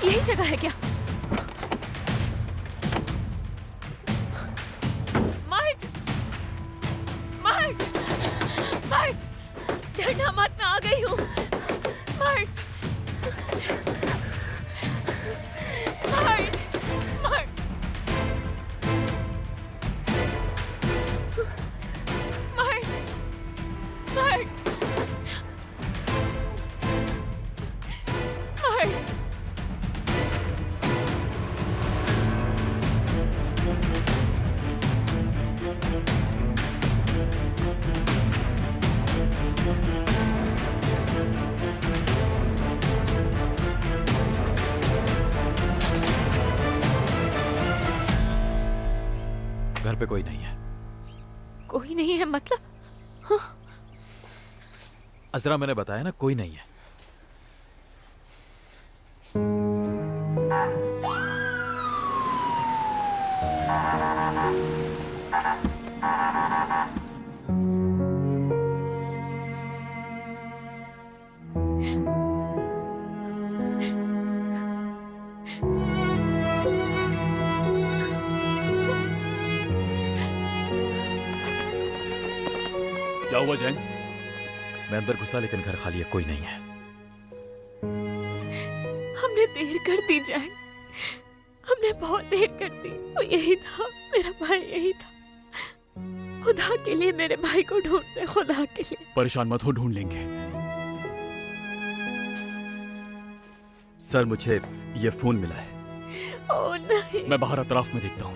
यही जगह है क्या? मर्द, मर्द, मर्द, डरना मत, मैं आ गई हूँ। मर्द, मर्द, मर्द, मर्द, मर्द, मर्द। घर पे कोई नहीं है। कोई नहीं है मतलब? हाँ। अजरा, मैंने बताया ना, कोई नहीं है। क्या हुआ जैन? मैं अंदर घुसा लेकिन घर खाली है, कोई नहीं है। हमने देर कर दी जैन, हमने बहुत देर कर दी। वो यही था, मेरा भाई यही था। खुदा के लिए मेरे भाई को ढूंढते, खुदा के लिए। परेशान मत हो, ढूंढ लेंगे। सर, मुझे ये फोन मिला है। ओ नहीं, मैं बाहर अतराफ में देखता हूँ।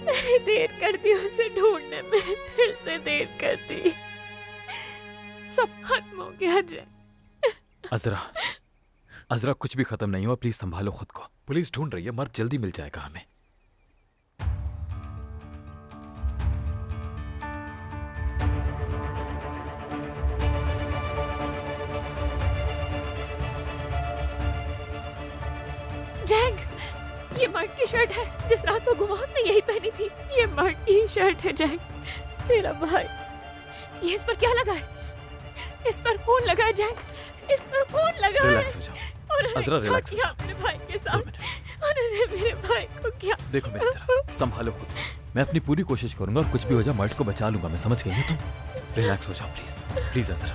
मैंने देर कर दी उसे ढूंढने में, फिर से देर कर दी। सब खत्म हो गया जैन। अजरा, अजरा, कुछ भी खत्म नहीं हुआ, प्लीज संभालो खुद को। पुलिस ढूंढ रही है, मर्द जल्दी मिल जाएगा हमें। जैंग, ये मर्द की शर्ट है, जिस रात को गुमा उसने यही पहनी थी। ये मर्द की शर्ट है जैंग, मेरा भाई। ये इस पर क्या लगा है? इस पर खून लगा है जैंग, इस पर खून लगा है। रिलैक्स हो जाओ। अजरा, रिलैक्स हो जाओ। मेरे भाई के साथ उन्होंने मेरे भाई को क्या? देखो मेरी तरफ, संभालो खुद। मैं अपनी पूरी कोशिश करूंगा और कुछ भी हो जाए मर्द को बचा लूंगा मैं, समझ गई ना तुम? रिलैक्स हो जाओ प्लीज, प्लीज अजरा।